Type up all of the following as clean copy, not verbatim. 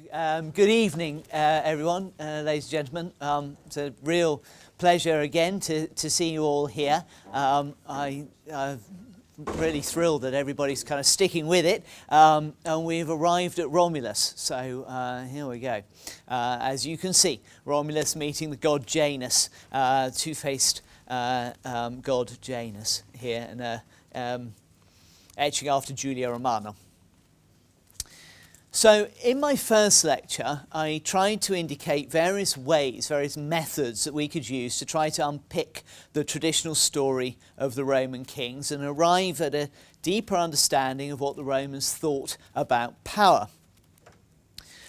Good evening, everyone, ladies and gentlemen. It's a real pleasure again to see you all here. I'm really thrilled that everybody's kind of sticking with it, and we've arrived at Romulus. So here we go. As you can see, Romulus meeting the god Janus, two-faced god Janus here, and etching after Julia Romana. So in my first lecture, I tried to indicate various ways, various methods that we could use to try to unpick the traditional story of the Roman kings and arrive at a deeper understanding of what the Romans thought about power.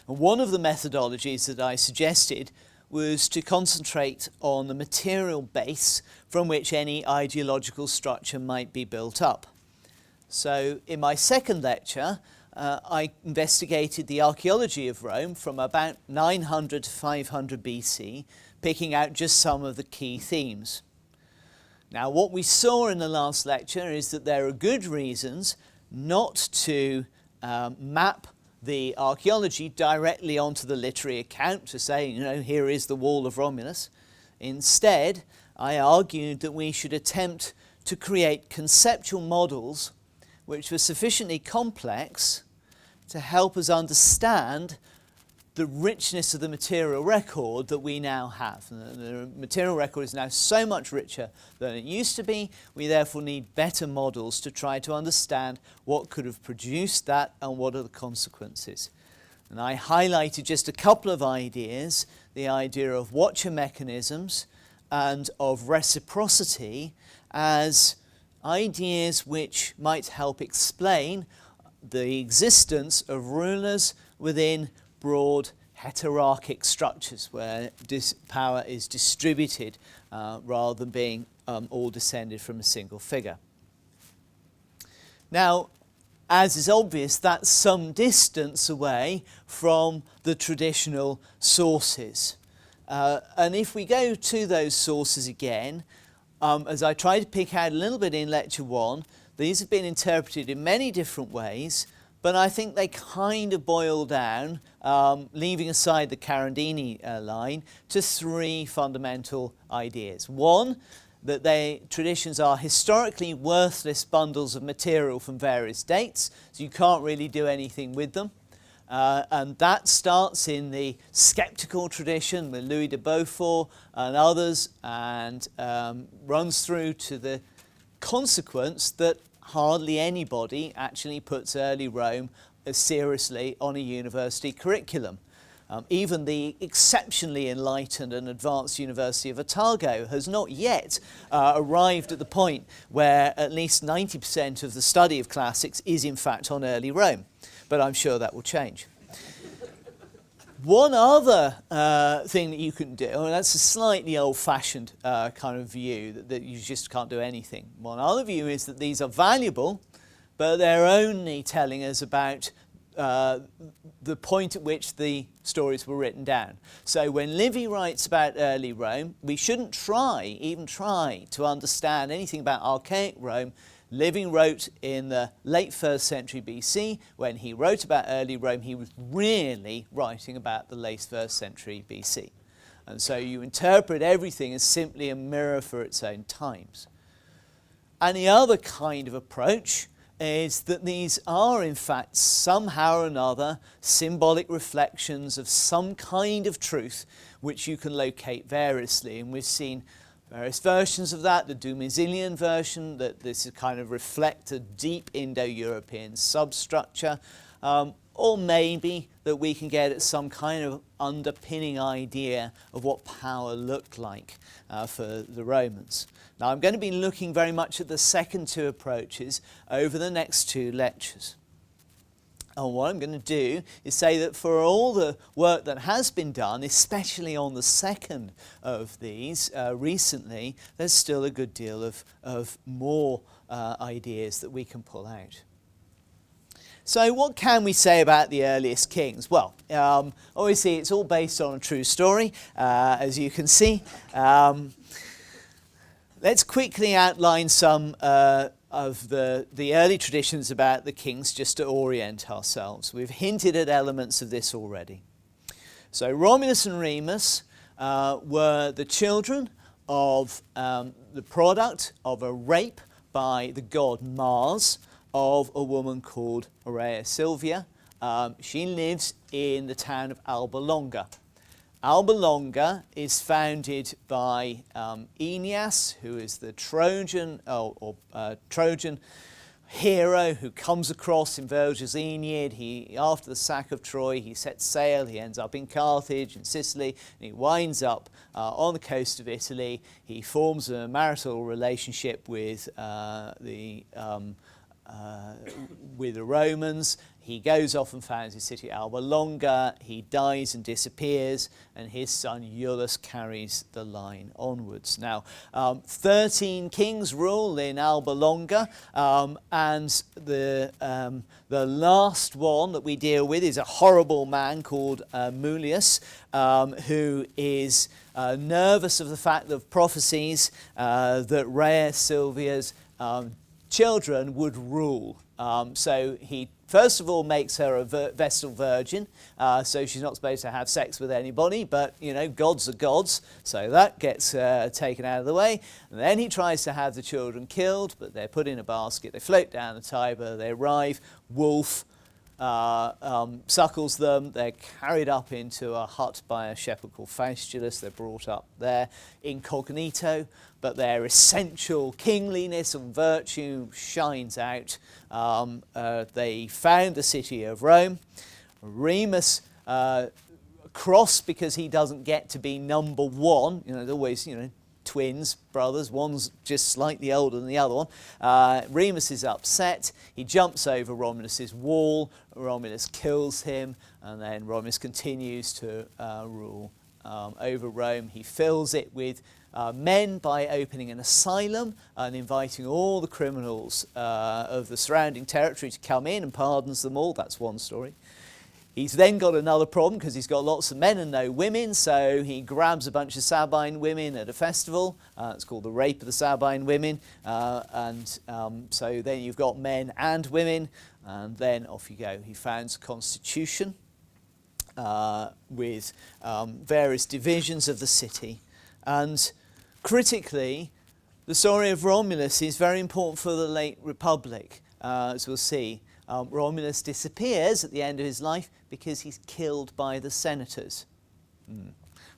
And one of the methodologies that I suggested was to concentrate on the material base from which any ideological structure might be built up. So in my second lecture, I investigated the archaeology of Rome from about 900 to 500 BC, picking out just some of the key themes. Now, what we saw in the last lecture is that there are good reasons not to map the archaeology directly onto the literary account to say, you know, here is the wall of Romulus. Instead, I argued that we should attempt to create conceptual models which were sufficiently complex to help us understand the richness of the material record that we now have. The material record is now so much richer than it used to be. We therefore need better models to try to understand what could have produced that and what are the consequences. And I highlighted just a couple of ideas, the idea of watcher mechanisms and of reciprocity as ideas which might help explain the existence of rulers within broad heterarchic structures where power is distributed rather than being all descended from a single figure. Now, as is obvious, that's some distance away from the traditional sources. And if we go to those sources again, as I tried to pick out a little bit in Lecture 1, these have been interpreted in many different ways, but I think they kind of boil down, leaving aside the Carandini line, to three fundamental ideas. One, that traditions are historically worthless bundles of material from various dates, so you can't really do anything with them. And that starts in the skeptical tradition with Louis de Beaufort and others, and runs through to the consequence that hardly anybody actually puts early Rome seriously on a university curriculum. Even the exceptionally enlightened and advanced University of Otago has not yet arrived at the point where at least 90% of the study of classics is in fact on early Rome. But I'm sure that will change. One other thing that you can do, and that's a slightly old-fashioned kind of view, that you just can't do anything. One other view is that these are valuable, but they're only telling us about the point at which the stories were written down. So when Livy writes about early Rome, we shouldn't even try to understand anything about archaic Rome. Livy wrote in the late 1st century BC. When he wrote about early Rome, he was really writing about the late 1st century BC. And so you interpret everything as simply a mirror for its own times. And the other kind of approach is that these are, in fact, somehow or another, symbolic reflections of some kind of truth which you can locate variously. And we've seen various versions of that, the Dumasilian version, that this is kind of reflect a deep Indo-European substructure, or maybe that we can get at some kind of underpinning idea of what power looked like for the Romans. Now, I'm going to be looking very much at the second two approaches over the next two lectures. And what I'm going to do is say that for all the work that has been done, especially on the second of these recently, there's still a good deal of more ideas that we can pull out. So what can we say about the earliest kings? Well, obviously it's all based on a true story, as you can see. Let's quickly outline some the early traditions about the kings, just to orient ourselves. We've hinted at elements of this already. So Romulus and Remus were the children of the product of a rape by the god Mars of a woman called Rhea Silvia. She lives in the town of Alba Longa. Alba Longa is founded by Aeneas, who is the Trojan Trojan hero who comes across in Virgil's Aeneid. After the sack of Troy, he sets sail. He ends up in Carthage in Sicily, and he winds up on the coast of Italy. He forms a marital relationship with the Romans. He goes off and founds his city Alba Longa. He dies and disappears, and his son Tullus carries the line onwards. Now, 13 kings rule in Alba Longa, and the last one that we deal with is a horrible man called Mullius, who is nervous of the fact of prophecies that Rhea Silvia's children would rule. So he first of all makes her a Vestal Virgin, so she's not supposed to have sex with anybody, but, you know, gods are gods, so that gets taken out of the way. And then he tries to have the children killed, but they're put in a basket, they float down the Tiber, they arrive, wolf suckles them, they're carried up into a hut by a shepherd called Faustulus, they're brought up there incognito, but their essential kingliness and virtue shines out. They found the city of Rome. Remus crossed because he doesn't get to be number one. You know, there's always, you know, twins, brothers, one's just slightly older than the other one. Remus is upset. He jumps over Romulus's wall. Romulus kills him, and then Romulus continues to rule over Rome. He fills it with men by opening an asylum and inviting all the criminals of the surrounding territory to come in, and pardons them all. That's one story. He's then got another problem because he's got lots of men and no women, so he grabs a bunch of Sabine women at a festival. It's called the Rape of the Sabine Women. So then you've got men and women, and then off you go. He founds a constitution with various divisions of the city. And critically, the story of Romulus is very important for the late Republic, as we'll see. Romulus disappears at the end of his life because he's killed by the senators.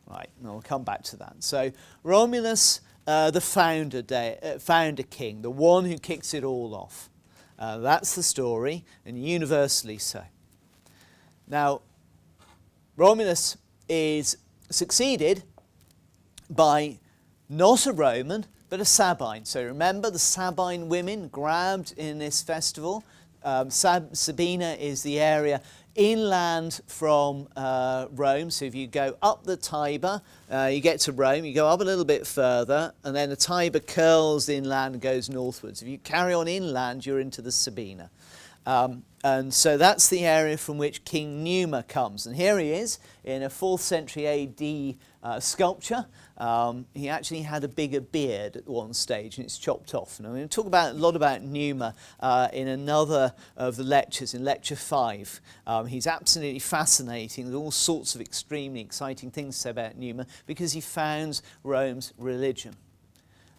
Right, and I'll come back to that. So Romulus, the founder king, the one who kicks it all off. That's the story, and universally so. Now, Romulus is succeeded by not a Roman, but a Sabine. So remember the Sabine women grabbed in this festival. Sabina is the area inland from Rome. So if you go up the Tiber, you get to Rome, you go up a little bit further, and then the Tiber curls inland and goes northwards. If you carry on inland, you're into the Sabina. And so that's the area from which King Numa comes. And here he is in a 4th century AD sculpture. He actually had a bigger beard at one stage, and it's chopped off. And I'm going to talk a lot about Numa in another of the lectures, in lecture 5. He's absolutely fascinating. There's all sorts of extremely exciting things to say about Numa because he founds Rome's religion.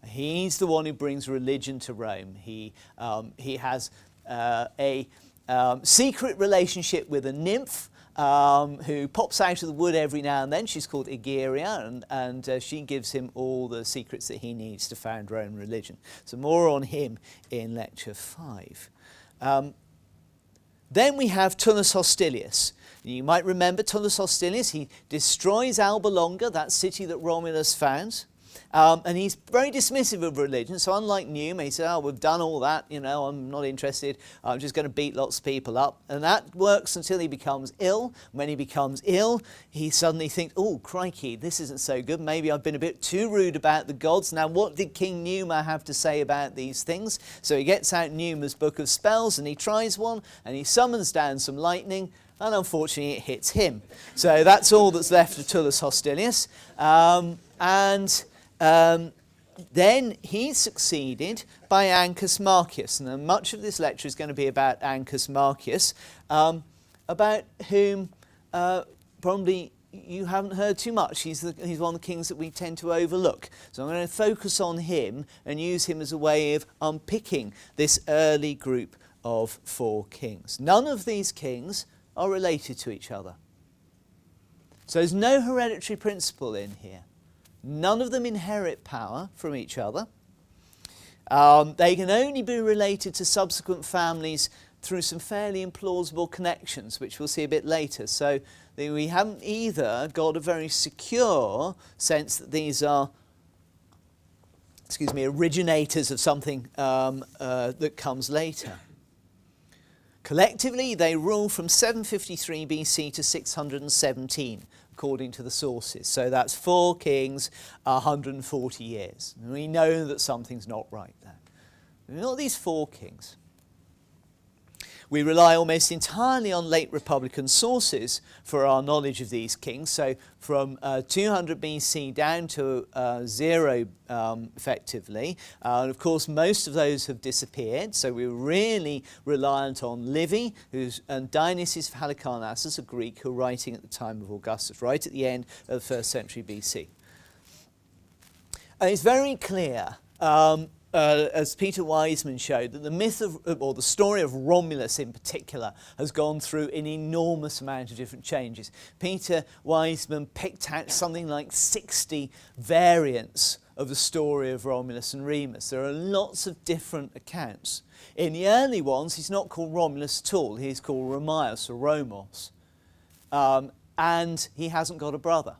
He's the one who brings religion to Rome. He has a secret relationship with a nymph who pops out of the wood every now and then. She's called Egeria, and she gives him all the secrets that he needs to found Roman religion. So more on him in lecture 5. Then we have Tullus Hostilius. You might remember Tullus Hostilius. He destroys Alba Longa, that city that Romulus founds. And he's very dismissive of religion. So unlike Numa, he said, we've done all that, you know, I'm not interested. I'm just going to beat lots of people up. And that works until he becomes ill. When he becomes ill, he suddenly thinks, oh, crikey, this isn't so good. Maybe I've been a bit too rude about the gods. Now, what did King Numa have to say about these things? So he gets out Numa's book of spells, and he tries one, and he summons down some lightning, and unfortunately it hits him. So that's all that's left of Tullus Hostilius. then he's succeeded by Ancus Marcus, and much of this lecture is going to be about Ancus Marcus, about whom probably you haven't heard too much. He's one of the kings that we tend to overlook. So I'm going to focus on him and use him as a way of unpicking this early group of 4 kings. None of these kings are related to each other. So there's no hereditary principle in here. None of them inherit power from each other. They can only be related to subsequent families through some fairly implausible connections, which we'll see a bit later. So we haven't either got a very secure sense that these are, originators of something that comes later. Collectively, they rule from 753 BC to 617, according to the sources. So that's 4 kings, 140 years. And we know that something's not right there. Not these 4 kings. We rely almost entirely on late Republican sources for our knowledge of these kings. So from 200 BC down to 0, effectively. And of course, most of those have disappeared. So we're really reliant on Livy and Dionysius of Halicarnassus, a Greek who are writing at the time of Augustus, right at the end of the 1st century BC. And it's very clear, as Peter Wiseman showed, that the myth of, or the story of Romulus in particular, has gone through an enormous amount of different changes. Peter Wiseman picked out something like 60 variants of the story of Romulus and Remus. There are lots of different accounts. In the early ones, he's not called Romulus at all. He's called Romius or Romos. And he hasn't got a brother.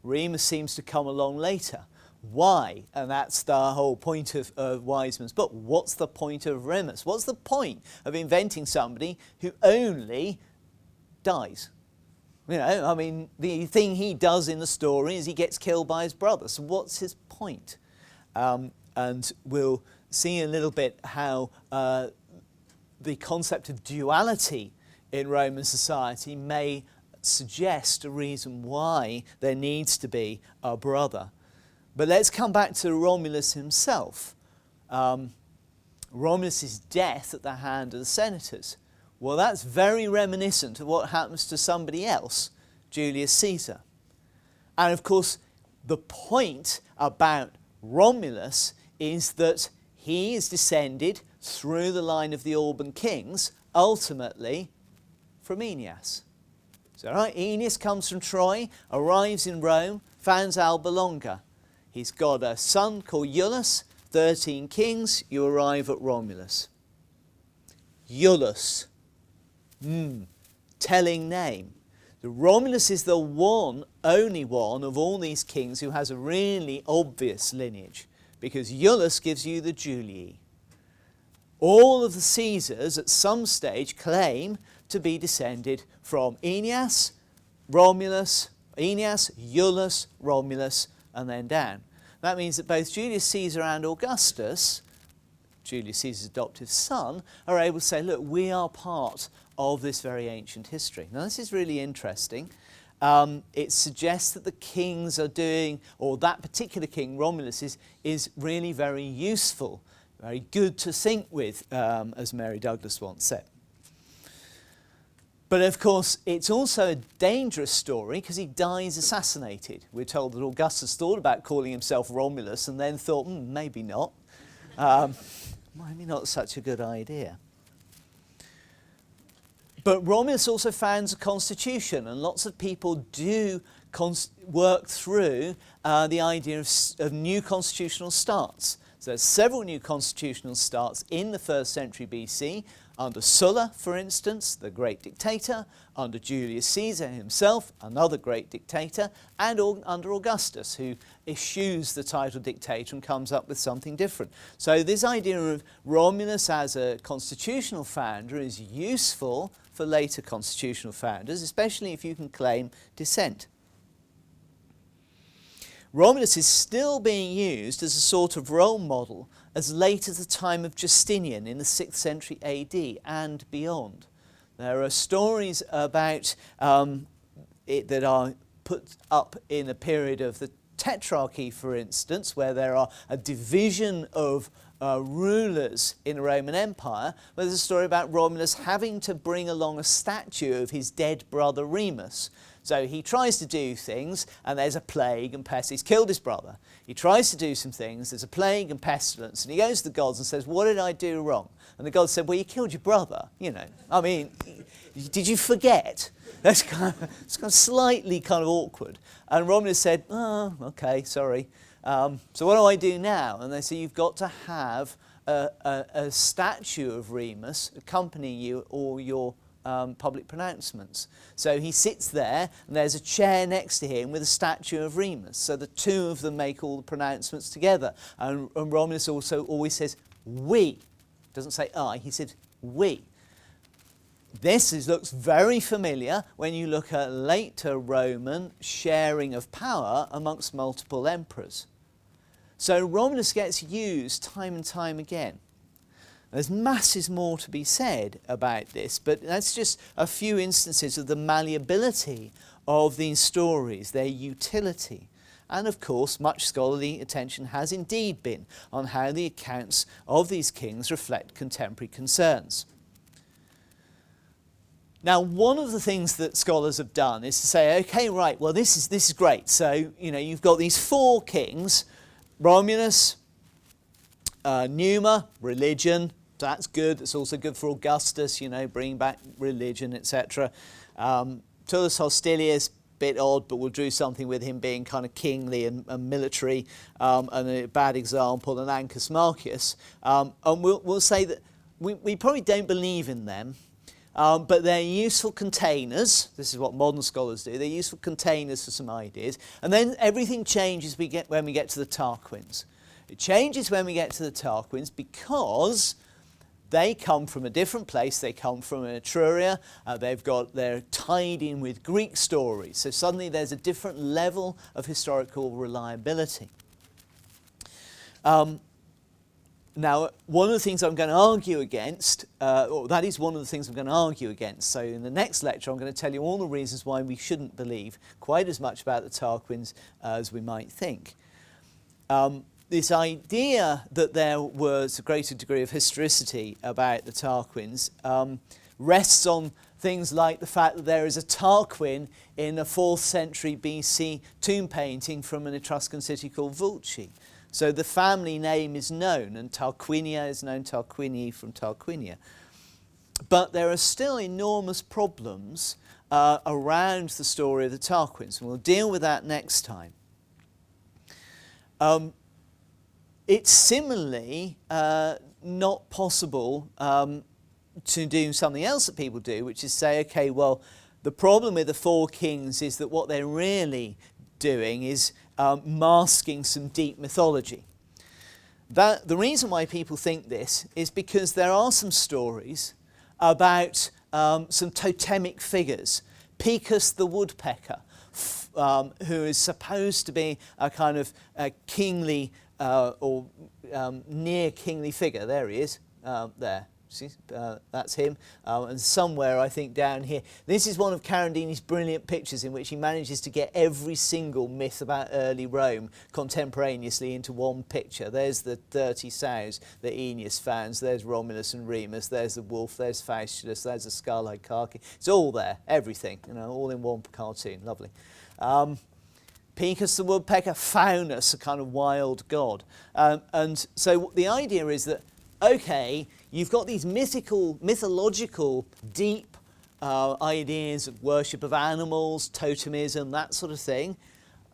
Remus seems to come along later. Why? And that's the whole point of Wiseman's book. What's the point of Remus? What's the point of inventing somebody who only dies? You know, I mean, the thing he does in the story is he gets killed by his brother. So what's his point? And we'll see a little bit how the concept of duality in Roman society may suggest a reason why there needs to be a brother. But let's come back to Romulus himself. Romulus's death at the hand of the senators. Well, that's very reminiscent of what happens to somebody else, Julius Caesar. And of course, the point about Romulus is that he is descended through the line of the Alban kings, ultimately from Aeneas. So, right, Aeneas comes from Troy, arrives in Rome, founds Alba Longa. He's got a son called Tullus, 13 kings, you arrive at Romulus. Tullus. Telling name. The Romulus is the only one of all these kings who has a really obvious lineage, because Tullus gives you the Julii. All of the Caesars at some stage claim to be descended from Aeneas, Romulus, Tullus, Romulus, and then down. That means that both Julius Caesar and Augustus, Julius Caesar's adoptive son, are able to say, look, we are part of this very ancient history. Now, this is really interesting. It suggests that the kings are doing, or that particular king, Romulus, is really very useful, very good to think with, as Mary Douglas once said. But of course, it's also a dangerous story because he dies assassinated. We're told that Augustus thought about calling himself Romulus and then thought, maybe not. Maybe not such a good idea. But Romulus also founds a constitution, and lots of people do work through the idea of new constitutional starts. So there's several new constitutional starts in the 1st century BC, under Sulla, for instance, the great dictator, under Julius Caesar himself, another great dictator, and under Augustus, who eschews the title dictator and comes up with something different. So this idea of Romulus as a constitutional founder is useful for later constitutional founders, especially if you can claim descent. Romulus is still being used as a sort of role model as late as the time of Justinian in the 6th century AD and beyond. There are stories about it that are put up in the period of the tetrarchy, for instance, where there are a division of rulers in the Roman Empire, where there's a story about Romulus having to bring along a statue of his dead brother Remus. So he tries to do things, and there's a plague and pestilence. He's killed his brother. He tries to do some things, there's a plague and pestilence, and he goes to the gods and says, what did I do wrong? And the gods said, well, you killed your brother, you know. I mean, did you forget? It's kind of slightly kind of awkward. And Romulus said, oh, okay, sorry. So what do I do now? And they say, you've got to have a statue of Remus accompany you all your public pronouncements. So he sits there, and there's a chair next to him with a statue of Remus. So the two of them make all the pronouncements together. And Romulus also always says, we. Doesn't say I, he said, we. This looks very familiar when you look at later Roman sharing of power amongst multiple emperors. So Romulus gets used time and time again. There's masses more to be said about this, but that's just a few instances of the malleability of these stories, their utility. And of course, much scholarly attention has indeed been on how the accounts of these kings reflect contemporary concerns. Now, one of the things that scholars have done is to say, okay, right, well, this is great. So, you know, you've got these four kings, Romulus, Numa, religion. That's good. It's also good for Augustus, you know, bringing back religion, etc. Tullus Hostilius, bit odd, but we'll do something with him being kind of kingly and military, and a bad example, and Ancus Marcus. And we'll say that we probably don't believe in them, but they're useful containers. This is what modern scholars do. They're useful containers for some ideas. And then everything changes when we get to the Tarquins. It changes when we get to the Tarquins because they come from a different place. They come from Etruria. They're tied in with Greek stories. So suddenly there's a different level of historical reliability. Now, one of the things I'm going to argue against, or that is one of the things I'm going to argue against. So in the next lecture, I'm going to tell you all the reasons why we shouldn't believe quite as much about the Tarquins as we might think. This idea that there was a greater degree of historicity about the Tarquins rests on things like the fact that there is a Tarquin in a 4th century BC tomb painting from an Etruscan city called Vulci. So the family name is known, and Tarquinia is known, Tarquinii from Tarquinia. But there are still enormous problems around the story of the Tarquins, and we'll deal with that next time. It's similarly not possible to do something else that people do, which is say, okay, well, the problem with the four kings is that what they're really doing is masking some deep mythology. The reason why people think this is because there are some stories about some totemic figures. Picus the woodpecker, who is supposed to be a kind of a kingly or near kingly figure. There he is, there. See, that's him. And somewhere, I think, down here. This is one of Carandini's brilliant pictures in which he manages to get every single myth about early Rome contemporaneously into one picture. There's the 30 sows that Aeneas founds. There's Romulus and Remus. There's the wolf. There's Faustulus. There's the skull-eyed Carce. It's all there, everything, you know, all in one cartoon. Lovely. Picus the woodpecker, Faunus, a kind of wild god. And so the idea is that, okay, you've got these mythological, deep ideas of worship of animals, totemism, that sort of thing.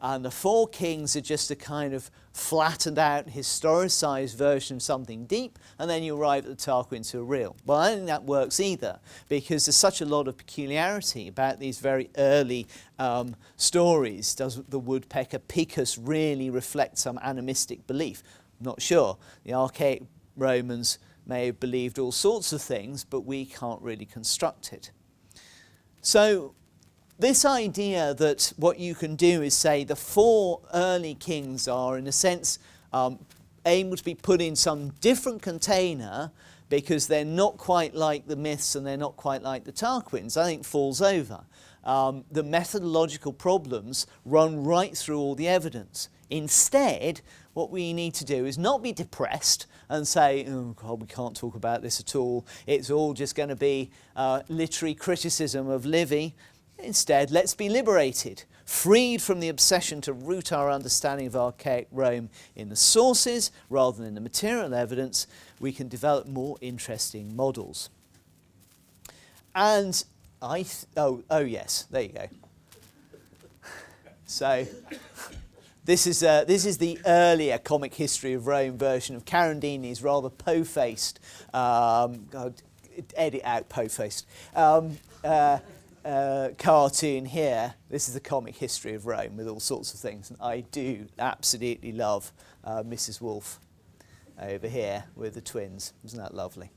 And the four kings are just a kind of flattened out, historicised version of something deep, and then you arrive at the Tarquins who are real. Well, I don't think that works either, because there's such a lot of peculiarity about these very early stories. Does the woodpecker Picus really reflect some animistic belief? Not sure. The archaic Romans may have believed all sorts of things, but we can't really construct it. So this idea that what you can do is say the four early kings are, in a sense, able to be put in some different container because they're not quite like the myths and they're not quite like the Tarquins, I think falls over. The methodological problems run right through all the evidence. Instead, what we need to do is not be depressed and say, oh God, we can't talk about this at all. It's all just going to be literary criticism of Livy. Instead, let's be liberated, freed from the obsession to root our understanding of archaic Rome in the sources rather than in the material evidence. We can develop more interesting models. And oh yes, there you go. So this is the earlier comic history of Rome version of Carandini's rather po-faced, God, edit out po-faced, cartoon here. This is the comic history of Rome with all sorts of things. And I do absolutely love Mrs. Wolfe over here with the twins. Isn't that lovely?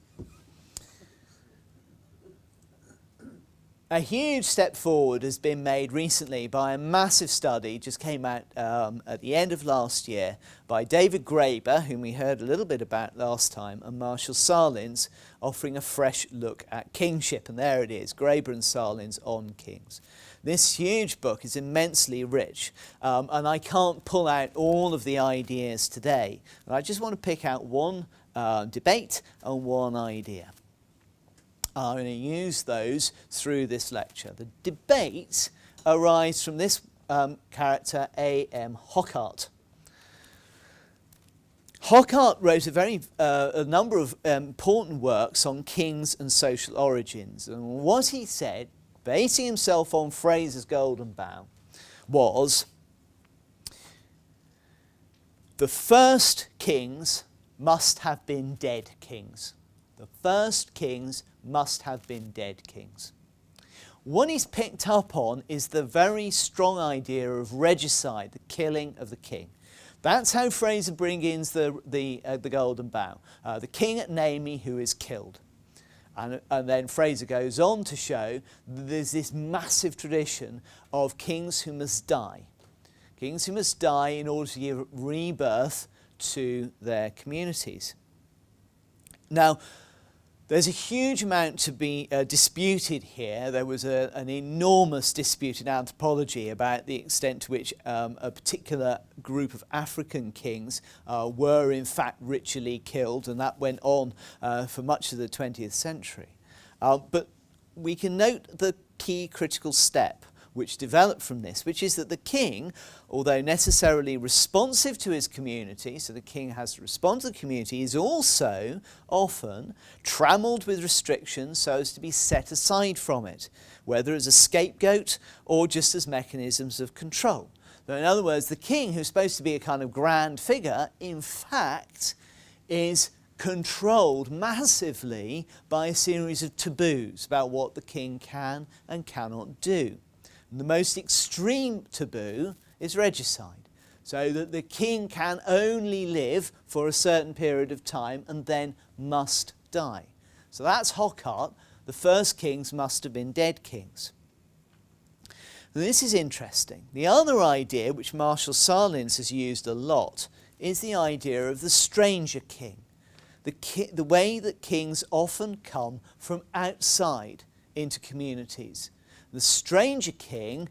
A huge step forward has been made recently by a massive study, just came out at the end of last year, by David Graeber, whom we heard a little bit about last time, and Marshall Salins, offering a fresh look at kingship. And there it is, Graeber and Salins on kings. This huge book is immensely rich, and I can't pull out all of the ideas today. And I just want to pick out one debate and one idea. I'm going to use those through this lecture. The debates arise from this character, A.M. Hockart. Hockart wrote a number of important works on kings and social origins. And what he said, basing himself on Fraser's Golden Bough, was the first kings must have been dead kings. The first kings must have been dead kings. What he's picked up on is the very strong idea of regicide, the killing of the king. That's how Fraser begins the Golden Bough. The king at Nemi who is killed. And then Fraser goes on to show that there's this massive tradition of kings who must die. Kings who must die in order to give rebirth to their communities. Now, there's a huge amount to be disputed here. There was an enormous dispute in anthropology about the extent to which a particular group of African kings were in fact ritually killed, and that went on for much of the 20th century. But we can note the key critical step which developed from this, which is that the king, although necessarily responsive to his community, so the king has to respond to the community, is also often trammelled with restrictions so as to be set aside from it, whether as a scapegoat or just as mechanisms of control. So in other words, the king, who's supposed to be a kind of grand figure, in fact is controlled massively by a series of taboos about what the king can and cannot do. And the most extreme taboo is regicide, so that the king can only live for a certain period of time and then must die. So that's Hockart. The first kings must have been dead kings. This is interesting. The other idea, which Marshall Salins has used a lot, is the idea of the stranger king. The way that kings often come from outside into communities. The stranger king,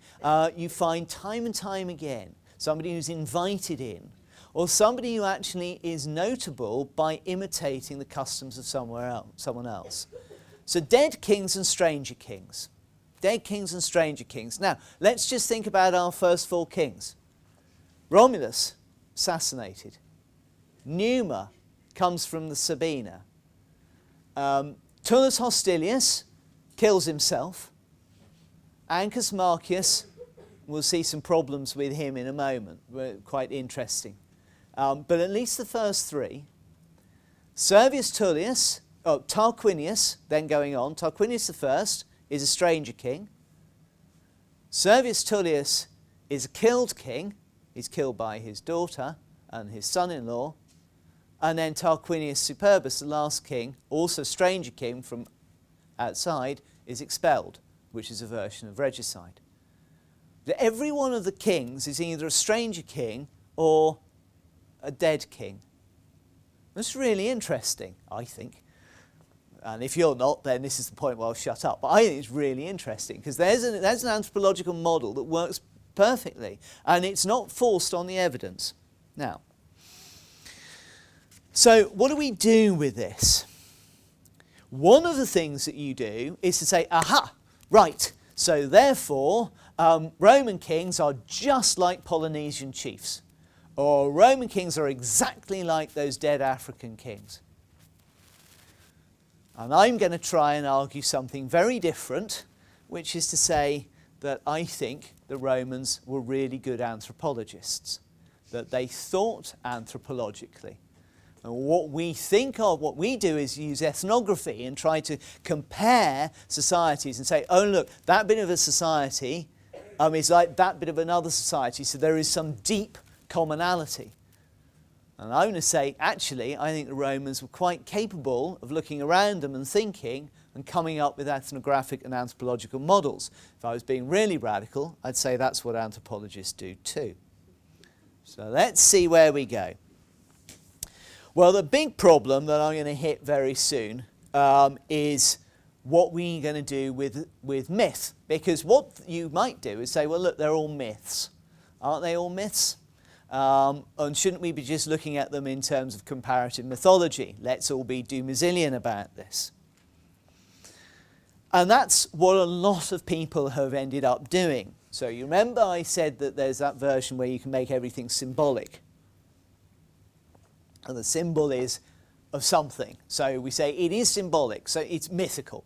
you find time and time again, somebody who's invited in, or somebody who actually is notable by imitating the customs of someone else. So dead kings and stranger kings. Dead kings and stranger kings. Now, let's just think about our first four kings. Romulus, assassinated. Numa comes from the Sabina. Tullus Hostilius kills himself. Ancus Marcus, we'll see some problems with him in a moment, quite interesting. But at least the first three. Servius Tullius, Tarquinius, then going on, Tarquinius the first is a stranger king. Servius Tullius is a killed king, he's killed by his daughter and his son-in-law. And then Tarquinius Superbus, the last king, also stranger king from outside, is expelled, which is a version of regicide. Every one of the kings is either a stranger king or a dead king. That's really interesting, I think. And if you're not, then this is the point where I'll shut up. But I think it's really interesting, because there's an anthropological model that works perfectly. And it's not forced on the evidence. Now, so what do we do with this? One of the things that you do is to say, aha, right, so therefore Roman kings are just like Polynesian chiefs, or Roman kings are exactly like those dead African kings. And I'm going to try and argue something very different, which is to say that I think the Romans were really good anthropologists, that they thought anthropologically. And what we think of, what we do is use ethnography and try to compare societies and say, oh look, that bit of a society is like that bit of another society, so there is some deep commonality. And I'm going to say, actually, I think the Romans were quite capable of looking around them and thinking and coming up with ethnographic and anthropological models. If I was being really radical, I'd say that's what anthropologists do too. So let's see where we go. Well, the big problem that I'm going to hit very soon is what we're going to do with myth. Because what you might do is say, well, look, they're all myths. Aren't they all myths? And shouldn't we be just looking at them in terms of comparative mythology? Let's all be Dumouzilian about this. And that's what a lot of people have ended up doing. So you remember I said that there's that version where you can make everything symbolic. And the symbol is of something. So we say it is symbolic, so it's mythical.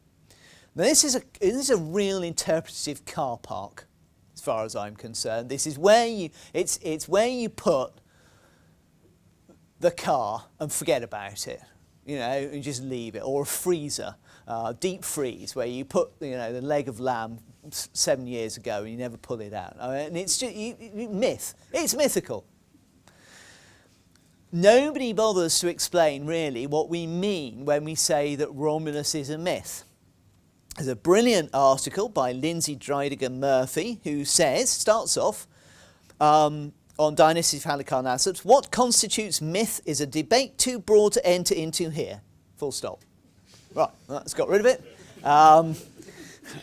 Now this is a real interpretative car park, as far as I'm concerned. This is where it's where you put the car and forget about it, you know, and just leave it. Or a freezer, deep freeze, where you put, you know, the leg of lamb 7 years ago and you never pull it out. And it's just myth. It's mythical. Nobody bothers to explain really what we mean when we say that Romulus is a myth. There's a brilliant article by Lindsay Dreidiger Murphy who starts off on Dynasty of Halicarnassus, what constitutes myth is a debate too broad to enter into here. Full stop. Right, that's got rid of it.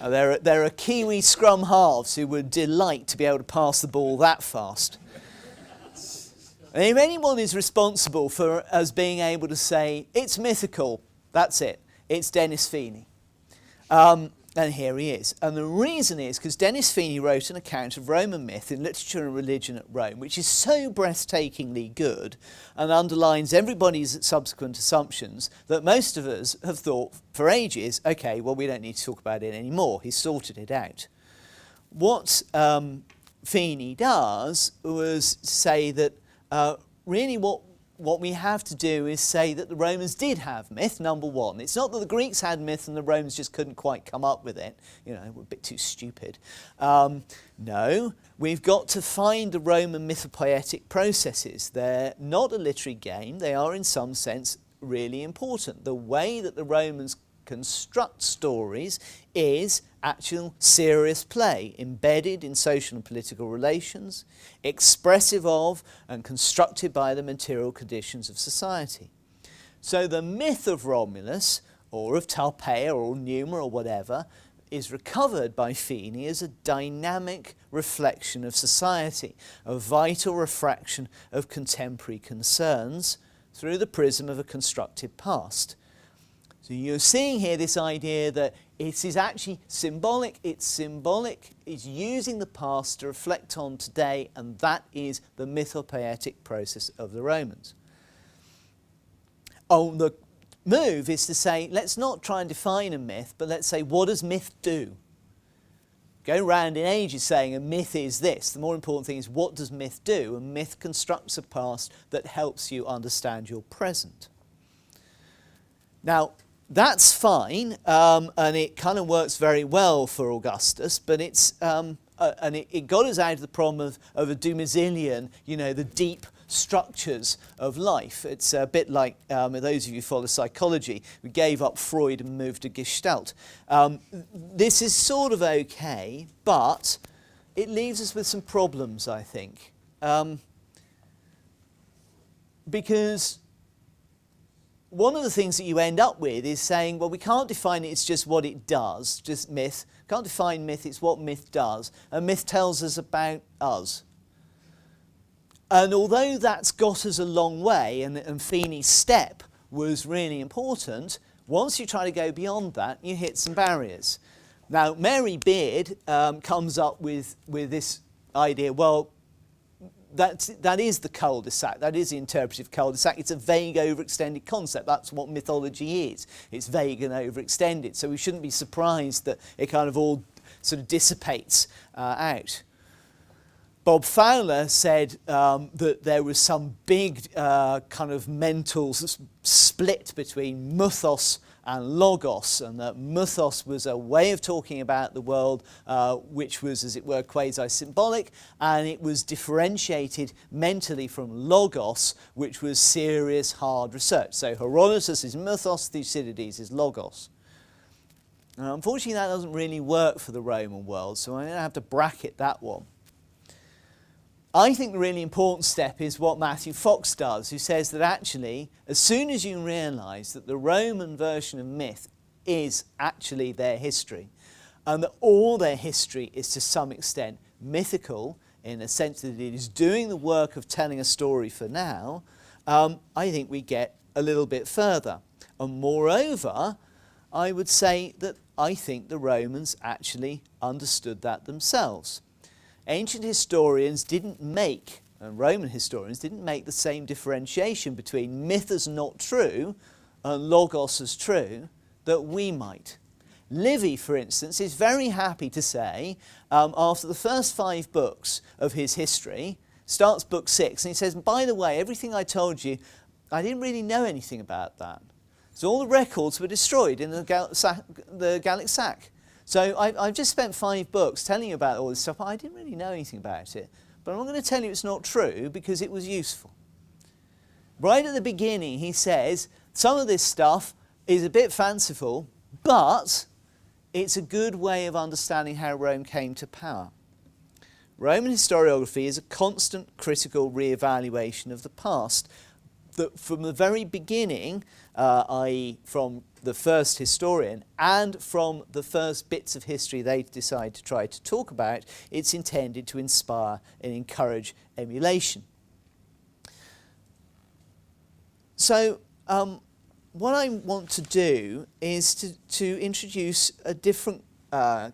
There are Kiwi scrum halves who would delight to be able to pass the ball that fast. And if anyone is responsible for us being able to say, it's mythical, that's it. It's Denis Feeney. And here he is. And the reason is because Denis Feeney wrote an account of Roman myth in Literature and Religion at Rome, which is so breathtakingly good and underlines everybody's subsequent assumptions that most of us have thought for ages, okay, well, we don't need to talk about it anymore. He's sorted it out. What Feeney does was say that really what we have to do is say that the Romans did have myth, number one. It's not that the Greeks had myth and the Romans just couldn't quite come up with it. You know, we're a bit too stupid. No, we've got to find the Roman mythopoetic processes. They're not a literary game. They are, in some sense, really important. The way that the Romans construct stories is actual serious play, embedded in social and political relations, expressive of and constructed by the material conditions of society. So the myth of Romulus, or of Tarpeia, or Numa, or whatever, is recovered by Feeney as a dynamic reflection of society, a vital refraction of contemporary concerns through the prism of a constructed past. So you're seeing here this idea that it is actually symbolic, it's using the past to reflect on today, and that is the mythopoetic process of the Romans. Oh, the move is to say, let's not try and define a myth, but let's say, what does myth do? Go around in ages saying a myth is this. The more important thing is, what does myth do? A myth constructs a past that helps you understand your present. Now, that's fine, and it kind of works very well for Augustus, but it's and it got us out of the problem of a Dumouzilian, you know, the deep structures of life. It's a bit like those of you who follow psychology, we gave up Freud and moved to Gestalt. This is sort of okay, but it leaves us with some problems, I think, because one of the things that you end up with is saying, well, we can't define it, it's just what it does, just myth. Can't define myth, it's what myth does. And myth tells us about us. And although that's got us a long way, and Feeney's step was really important, once you try to go beyond that, you hit some barriers. Now, Mary Beard comes up with this idea, well, that is the cul-de-sac, that is the interpretive cul-de-sac. It's a vague, overextended concept. That's what mythology is. It's vague and overextended. So we shouldn't be surprised that it kind of all sort of dissipates out. Bob Fowler said that there was some big kind of mental split between mythos and logos, and that mythos was a way of talking about the world which was, as it were, quasi-symbolic, and it was differentiated mentally from logos, which was serious, hard research. So Herodotus is mythos, Thucydides is logos. Now, unfortunately, that doesn't really work for the Roman world, so I'm going to have to bracket that one. I think the really important step is what Matthew Fox does, who says that actually, as soon as you realise that the Roman version of myth is actually their history, and that all their history is to some extent mythical, in the sense that it is doing the work of telling a story for now, I think we get a little bit further. And moreover, I would say that I think the Romans actually understood that themselves. Ancient historians didn't make, and Roman historians didn't make the same differentiation between myth as not true and logos as true that we might. Livy, for instance, is very happy to say, after the first 5 books of his history, starts book 6, and he says, by the way, everything I told you, I didn't really know anything about that. So all the records were destroyed in the Gallic sack. So I've just spent 5 books telling you about all this stuff. I didn't really know anything about it. But I'm not going to tell you it's not true because it was useful. Right at the beginning, he says, some of this stuff is a bit fanciful, but it's a good way of understanding how Rome came to power. Roman historiography is a constant critical re-evaluation of the past. That from the very beginning, i.e. from the first historian and from the first bits of history they decide to try to talk about, it's intended to inspire and encourage emulation. So what I want to do is to introduce a different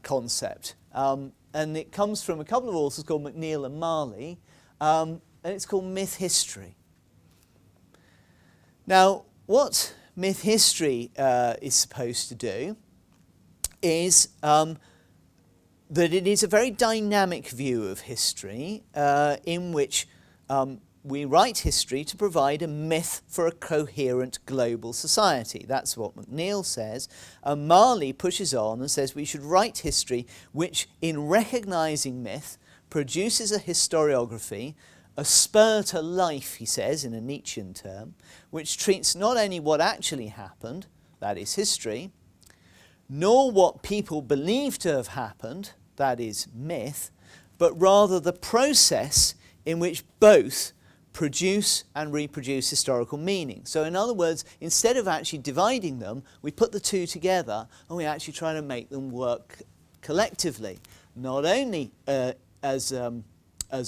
concept, and it comes from a couple of authors called McNeill and Marley, and it's called myth history. Now, what myth history is supposed to do is that it is a very dynamic view of history in which we write history to provide a myth for a coherent global society. That's what McNeill says. And Marley pushes on and says we should write history which, in recognising myth, produces a historiography, a spur to life, he says, in a Nietzschean term, which treats not only what actually happened, that is history, nor what people believe to have happened, that is myth, but rather the process in which both produce and reproduce historical meaning. So in other words, instead of actually dividing them, we put the two together and we actually try to make them work collectively, not only as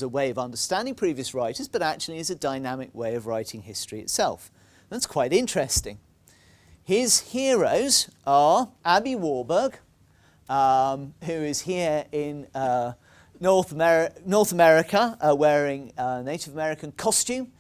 a way of understanding previous writers, but actually as a dynamic way of writing history itself. That's quite interesting. His heroes are Abby Warburg, who is here in North America wearing a Native American costume.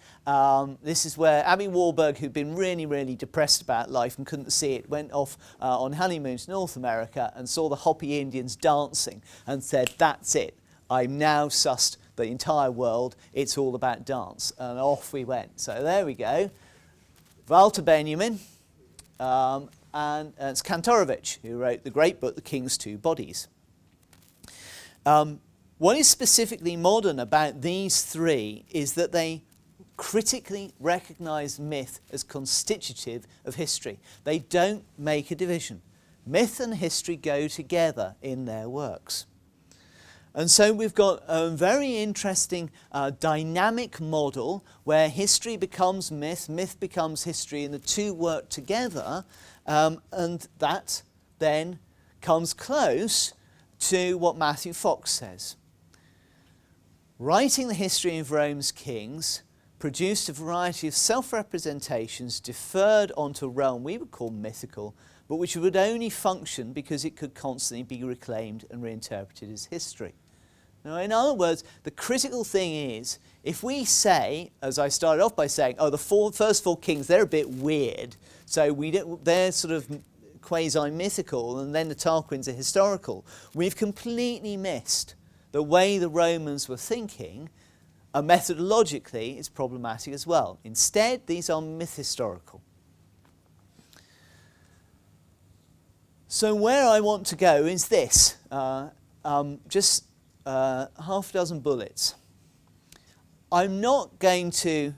This is where Abby Warburg, who'd been really, really depressed about life and couldn't see it, went off on honeymoon to North America and saw the Hopi Indians dancing and said, that's it. I'm now sussed the entire world. It's all about dance. And off we went. So there we go. Walter Benjamin. And it's Kantorowicz, who wrote the great book, The King's Two Bodies. What is specifically modern about these three is that they critically recognise myth as constitutive of history. They don't make a division. Myth and history go together in their works. And so we've got a very interesting dynamic model where history becomes myth, myth becomes history, and the two work together, and that then comes close to what Matthew Fox says. Writing the history of Rome's kings produced a variety of self-representations deferred onto a realm we would call mythical, but which would only function because it could constantly be reclaimed and reinterpreted as history. Now, in other words, the critical thing is, if we say, as I started off by saying, oh, the first four kings, they're a bit weird, so they're sort of quasi-mythical, and then the Tarquins are historical, we've completely missed the way the Romans were thinking, and methodologically it's problematic as well. Instead, these are myth-historical. So where I want to go is this, just half a dozen bullets. I'm not going to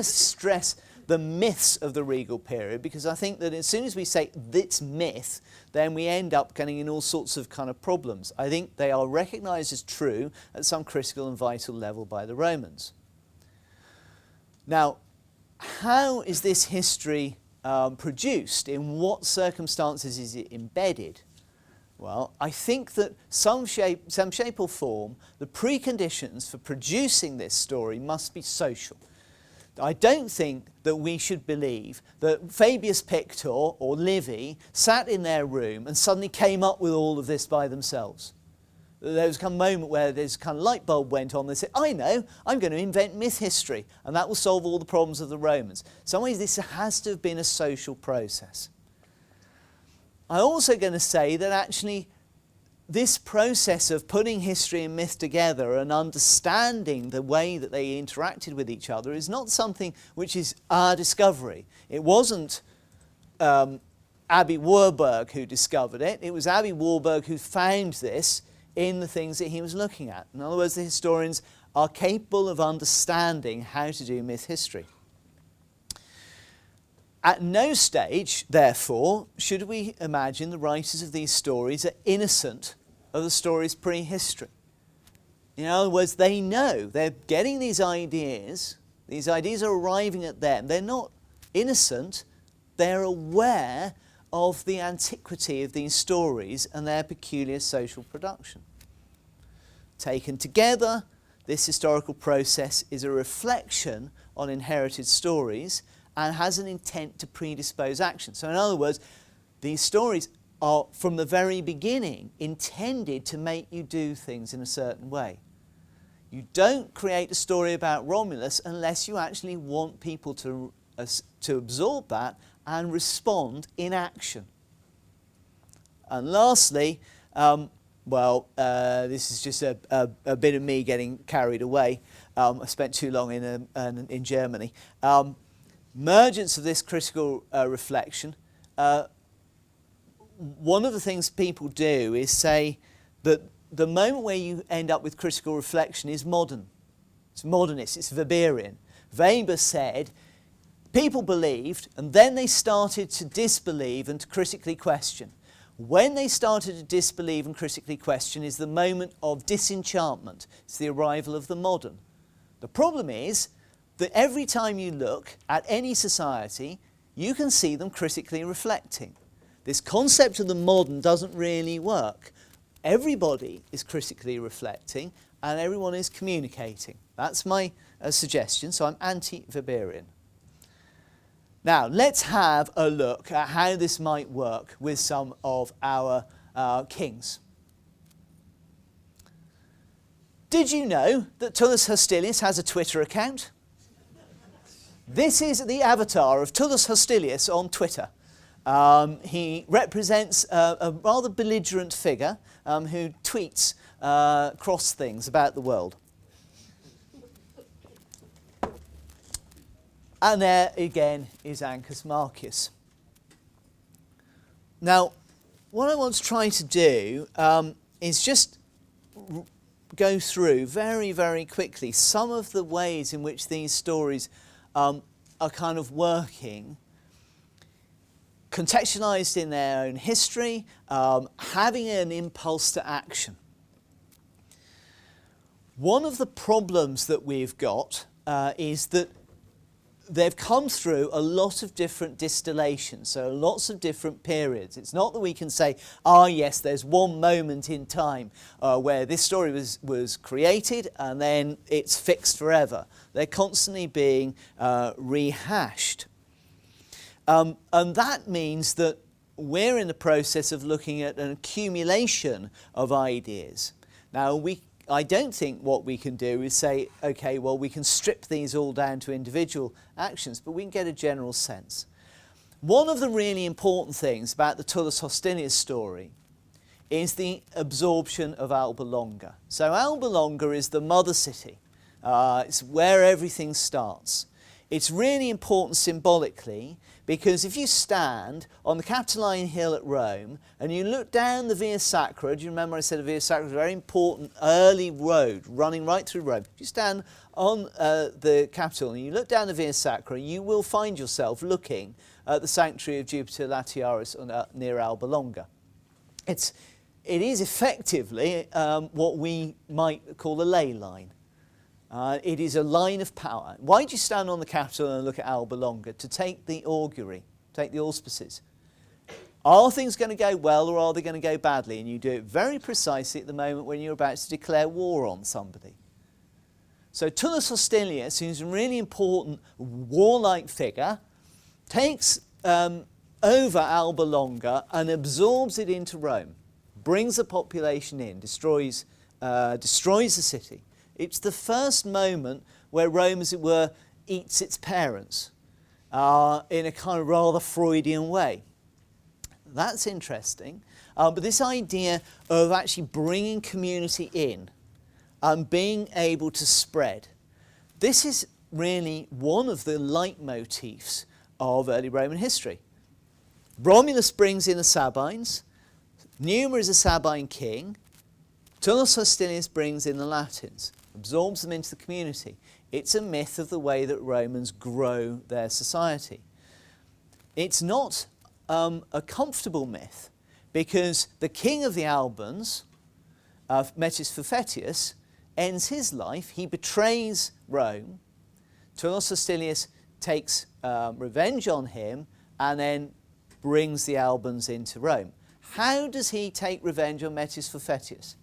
stress the myths of the regal period, because I think that as soon as we say it's myth, then we end up getting in all sorts of kind of problems. I think they are recognised as true at some critical and vital level by the Romans. Now, how is this history produced? In what circumstances is it embedded? Well, I think that some shape or form, the preconditions for producing this story must be social. I don't think that we should believe that Fabius Pictor or Livy sat in their room and suddenly came up with all of this by themselves. There was a moment where this kind of light bulb went on. They said, I know, I'm going to invent myth history, and that will solve all the problems of the Romans. In some ways, this has to have been a social process. I'm also going to say that actually this process of putting history and myth together and understanding the way that they interacted with each other is not something which is our discovery. It wasn't Abbie Warburg who discovered it. It was Abbie Warburg who found this in the things that he was looking at. In other words, the historians are capable of understanding how to do myth history. At no stage, therefore, should we imagine the writers of these stories are innocent of the story's prehistory. In other words, they know, they're getting these ideas are arriving at them. They're not innocent, they're aware of the antiquity of these stories and their peculiar social production. Taken together, this historical process is a reflection on inherited stories and has an intent to predispose action. So in other words, these stories are from the very beginning intended to make you do things in a certain way. You don't create a story about Romulus unless you actually want people to absorb that and respond in action. And lastly, this is just a bit of me getting carried away. I spent too long in Germany. Emergence of this critical reflection. One of the things people do is say that the moment where you end up with critical reflection is modern. It's modernist, it's Weberian. Weber said people believed and then they started to disbelieve and to critically question. When they started to disbelieve and critically question is the moment of disenchantment. It's the arrival of the modern. The problem is that every time you look at any society, you can see them critically reflecting. This concept of the modern doesn't really work. Everybody is critically reflecting and everyone is communicating. That's my suggestion, so I'm anti-Weberian. Now, let's have a look at how this might work with some of our kings. Did you know that Tullus Hostilius has a Twitter account? This is the avatar of Tullus Hostilius on Twitter. He represents a rather belligerent figure who tweets cross things about the world. And there again is Ancus Marcus. Now, what I want to try to do is just go through very, very quickly some of the ways in which these stories are kind of working, contextualized in their own history, having an impulse to action. One of the problems that we've got is that they've come through a lot of different distillations, so lots of different periods. It's not that we can say, yes, there's one moment in time where this story was created and then it's fixed forever. They're constantly being rehashed. And that means that we're in the process of looking at an accumulation of ideas. Now, I don't think what we can do is say, okay, well, we can strip these all down to individual actions, but we can get a general sense. One of the really important things about the Tullus Hostilius story is the absorption of Alba Longa. So Alba Longa is the mother city. It's where everything starts. It's really important symbolically because if you stand on the Capitoline Hill at Rome and you look down the Via Sacra, do you remember I said the Via Sacra was a very important early road running right through Rome? If you stand on the Capitol and you look down the Via Sacra, you will find yourself looking at the sanctuary of Jupiter Latiaris near Alba Longa. It is effectively what we might call a ley line. It is a line of power. Why do you stand on the Capitol and look at Alba Longa? To take the augury, take the auspices. Are things going to go well or are they going to go badly? And you do it very precisely at the moment when you're about to declare war on somebody. So Tullus Hostilius, who's a really important warlike figure, takes over Alba Longa and absorbs it into Rome, brings the population in, destroys the city. It's the first moment where Rome, as it were, eats its parents in a kind of rather Freudian way. That's interesting. But this idea of actually bringing community in and being able to spread, this is really one of the leitmotifs of early Roman history. Romulus brings in the Sabines. Numa is a Sabine king. Tullus Hostilius brings in the Latins, absorbs them into the community. It's a myth of the way that Romans grow their society. It's not a comfortable myth because the king of the Albans, Mettus Fufetius, ends his life. He betrays Rome. Tullus Hostilius takes revenge on him and then brings the Albans into Rome. How does he take revenge on Mettus Fufetius?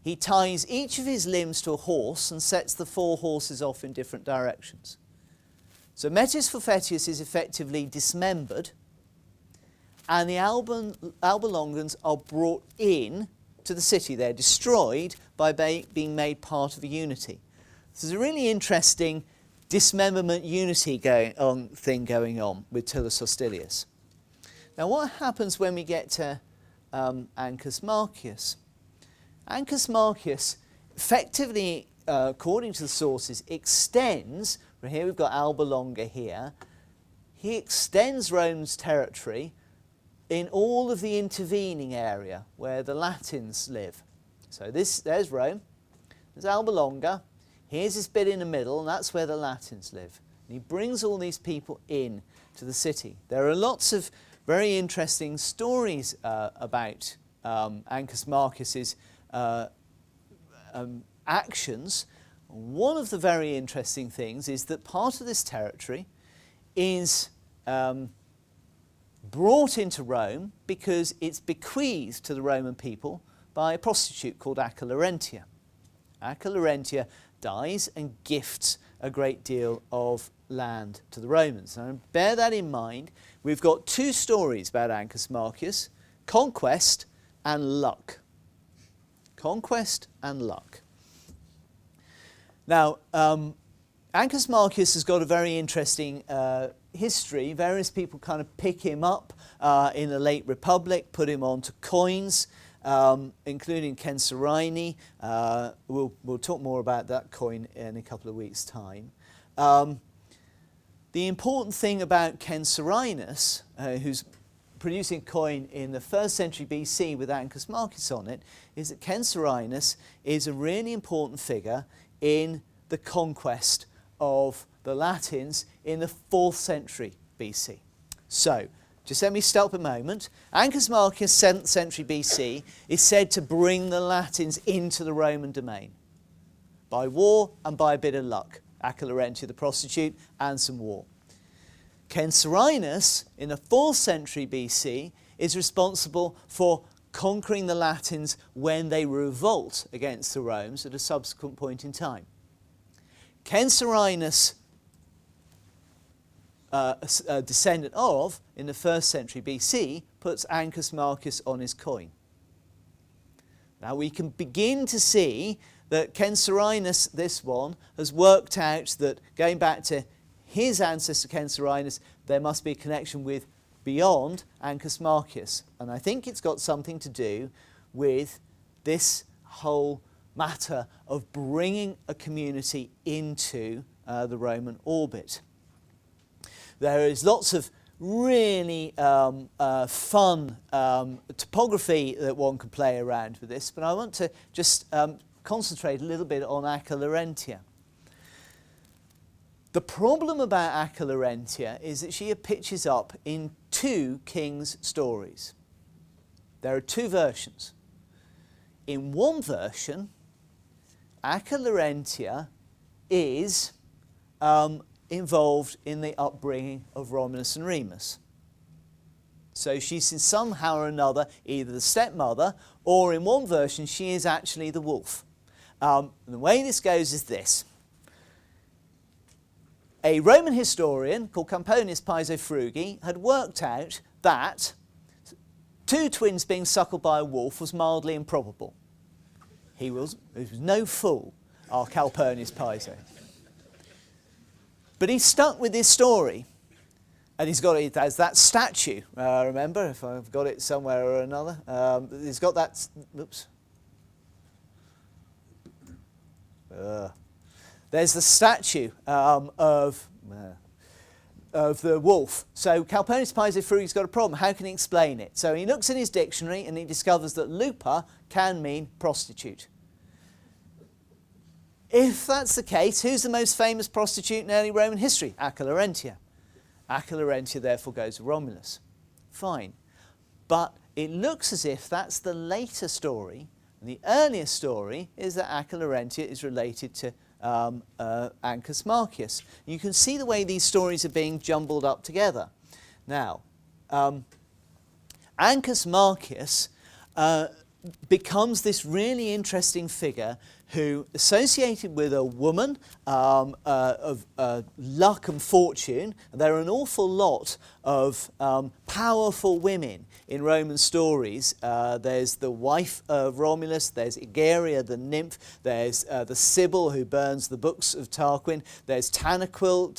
He ties each of his limbs to a horse and sets the 4 horses off in different directions. So Mettus Fufetius is effectively dismembered and the Alba Longans are brought in to the city. They're destroyed by being made part of a unity. So there's a really interesting dismemberment unity going on with Tullus Hostilius. Now what happens when we get to Ancus Marcus? Ancus Marcus effectively, according to the sources, extends, here we've got Alba Longa here, he extends Rome's territory in all of the intervening area where the Latins live. So there's Rome, there's Alba Longa, here's this bit in the middle, and that's where the Latins live. And he brings all these people in to the city. There are lots of very interesting stories about Ancus Marcus's actions. One of the very interesting things is that part of this territory is brought into Rome because it's bequeathed to the Roman people by a prostitute called Akal Arendt. Akal Arendt dies and gifts a great deal of land to the Romans. Now bear that in mind. We've got 2 stories about Ancus Marcus, conquest and luck. Conquest and luck. Now, Ancus Marcus has got a very interesting history. Various people kind of pick him up in the late Republic, put him onto coins, including Censorini. We'll talk more about that coin in a couple of weeks' time. The important thing about Censorinus, who's producing a coin in the 1st century BC with Ancus Marcus on it, is that Censorinus is a really important figure in the conquest of the Latins in the 4th century BC. So, just let me stop a moment. Ancus Marcus, 7th century BC, is said to bring the Latins into the Roman domain. by war and by a bit of luck. Akal Arendt, the prostitute, and some war. Censorinus, in the 4th century BC, is responsible for conquering the Latins when they revolt against the Romans at a subsequent point in time. Censorinus, a descendant of, in the 1st century BC, puts Ancus Marcus on his coin. Now we can begin to see that Censorinus, this one, has worked out that going back to his ancestor Censorinus, there must be a connection with beyond Ancus Marcus. And I think it's got something to do with this whole matter of bringing a community into the Roman orbit. There is lots of really fun topography that one can play around with this, but I want to just concentrate a little bit on Akal Arendt. The problem about Akal Arendt is that she pitches up in 2 kings' stories. There are 2 versions. In one version, Akal Arendt is involved in the upbringing of Romulus and Remus. So she's in somehow or another either the stepmother, or in one version she is actually the wolf. And the way this goes is this. A Roman historian called Camponius Piso Frugi had worked out that 2 twins being suckled by a wolf was mildly improbable. He was no fool, our Calpurnius Piso. But he's stuck with this story, and it has that statue, remember, if I've got it somewhere or another. He's got that, oops. There's the statue of the wolf. So Calpurnius Piso Frugi's got a problem. How can he explain it? So he looks in his dictionary and he discovers that lupa can mean prostitute. If that's the case, who's the most famous prostitute in early Roman history? Akal Arendt. Akal Arendt therefore goes to Romulus. Fine. But it looks as if that's the later story, and the earlier story is that Akal Arendt is related to Ancus Marcus. You can see the way these stories are being jumbled up together. Now, Ancus Marcus becomes this really interesting figure who, associated with a woman of luck and fortune, and there are an awful lot of powerful women in Roman stories. There's the wife of Romulus, there's Egeria the nymph, there's the Sibyl who burns the books of Tarquin, there's Tanaquil,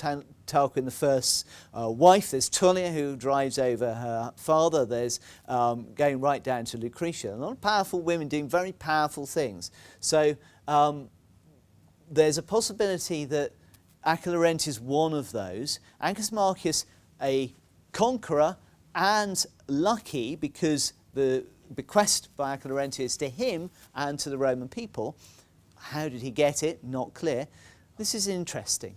Tarquin I's wife, there's Tullia who drives over her father, there's going right down to Lucretia. A lot of powerful women doing very powerful things. So there's a possibility that Akal Arendt is one of those. Ancus Marcus, a conqueror and lucky because the bequest by Akal Arendt is to him and to the Roman people. How did he get it? Not clear. This is interesting.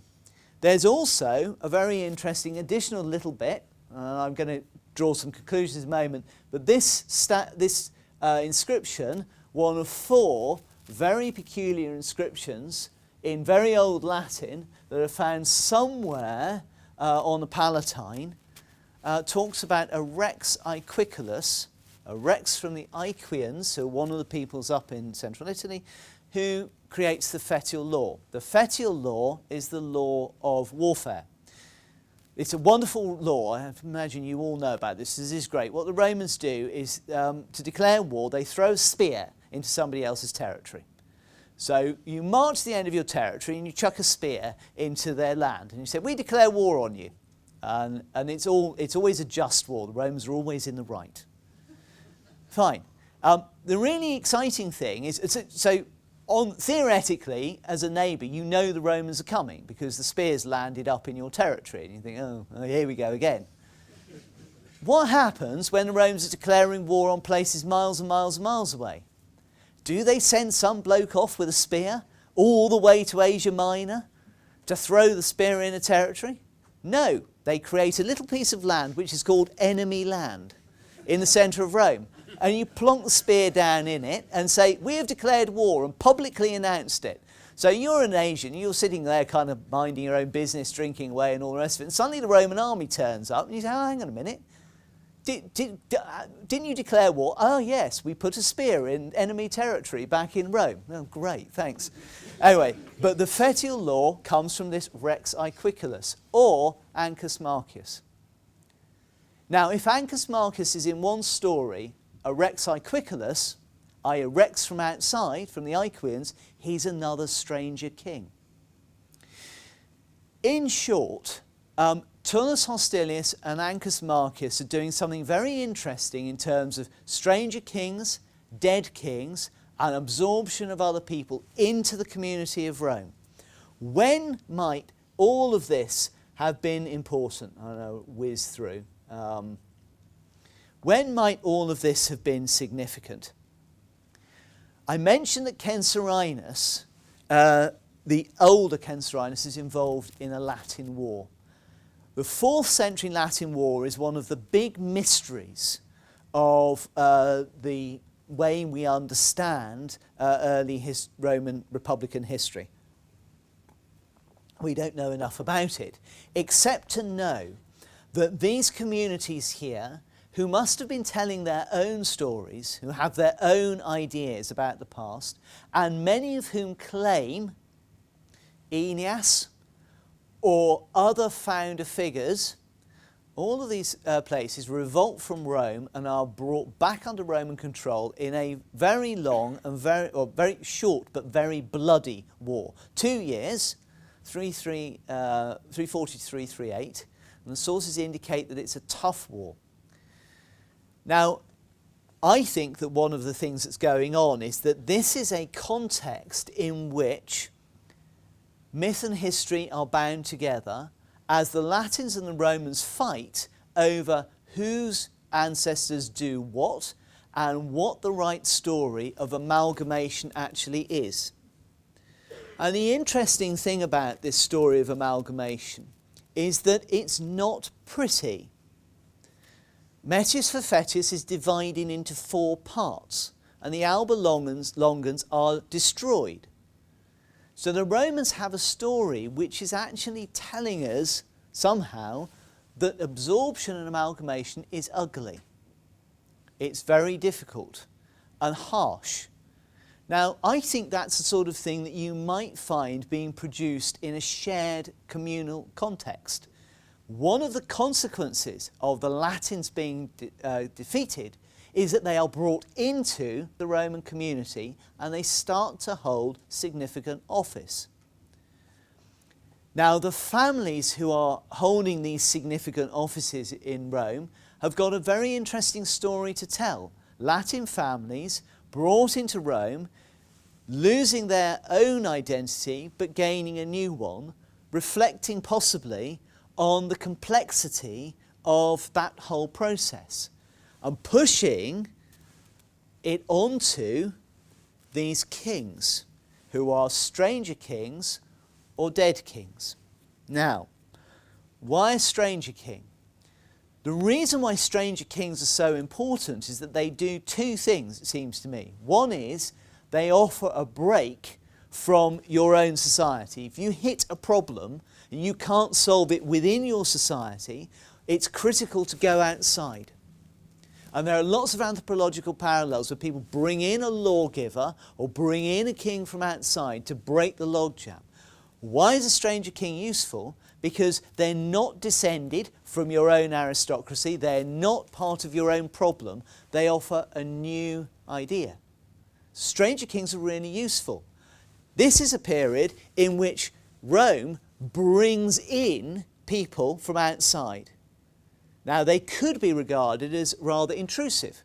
There's also a very interesting additional little bit. I'm going to draw some conclusions in a moment. But this inscription, one of 4 very peculiar inscriptions in very old Latin that are found somewhere on the Palatine, talks about a rex aequiculus, a rex from the Aequians, so one of the peoples up in central Italy, who creates the fetial law. The fetial law is the law of warfare. It's a wonderful law. I imagine you all know about this. This is great. What the Romans do is, to declare war, they throw a spear into somebody else's territory. So you march to the end of your territory and you chuck a spear into their land. And you say, we declare war on you. And it's always a just war. The Romans are always in the right. Fine. The really exciting thing is, theoretically, as a neighbour, you know the Romans are coming because the spear's landed up in your territory. And you think, oh, here we go again. What happens when the Romans are declaring war on places miles and miles and miles away? Do they send some bloke off with a spear all the way to Asia Minor to throw the spear in a territory? No, they create a little piece of land which is called enemy land in the centre of Rome. And you plonk the spear down in it and say, we have declared war, and publicly announced it. So you're an Asian, you're sitting there kind of minding your own business, drinking away and all the rest of it, and suddenly the Roman army turns up and you say, oh, hang on a minute, didn't you declare war? Oh yes, we put a spear in enemy territory back in Rome. Oh great, thanks. Anyway, but the fetial law comes from this Rex Aequiculus or Ancus Marcus. Now if Ancus Marcus is in one story a Rex Aequiculus, i.e. a Rex from outside, from the Aequians, he's another stranger king. In short, Tullus Hostilius and Ancus Marcus are doing something very interesting in terms of stranger kings, dead kings, and absorption of other people into the community of Rome. When might all of this have been important? I know, whiz through. When might all of this have been significant? I mentioned that Censorinus, the older Censorinus, is involved in a Latin war. The 4th century Latin war is one of the big mysteries of the way we understand early Roman Republican history. We don't know enough about it, except to know that these communities here, who must have been telling their own stories, who have their own ideas about the past, and many of whom claim Aeneas or other founder figures, all of these places revolt from Rome and are brought back under Roman control in a very long and very short but very bloody war. 2 years, 340 to 338, and the sources indicate that it's a tough war. Now, I think that one of the things that's going on is that this is a context in which myth and history are bound together as the Latins and the Romans fight over whose ancestors do what and what the right story of amalgamation actually is. And the interesting thing about this story of amalgamation is that it's not pretty. Metius Fafetius is divided into 4 parts, and the Alba Longans are destroyed. So the Romans have a story which is actually telling us somehow that absorption and amalgamation is ugly. It's very difficult and harsh. Now, I think that's the sort of thing that you might find being produced in a shared communal context. One of the consequences of the Latins being defeated is that they are brought into the Roman community and they start to hold significant office. Now, the families who are holding these significant offices in Rome have got a very interesting story to tell. Latin families brought into Rome, losing their own identity but gaining a new one, reflecting possibly on the complexity of that whole process and pushing it onto these kings who are stranger kings or dead kings. Now, why a stranger king? The reason why stranger kings are so important is that they do 2 things, it seems to me. One is they offer a break from your own society. If you hit a problem and you can't solve it within your society, it's critical to go outside. And there are lots of anthropological parallels where people bring in a lawgiver or bring in a king from outside to break the logjam. Why is a stranger king useful? Because they're not descended from your own aristocracy, they're not part of your own problem, they offer a new idea. Stranger kings are really useful. This is a period in which Rome brings in people from outside. Now, they could be regarded as rather intrusive.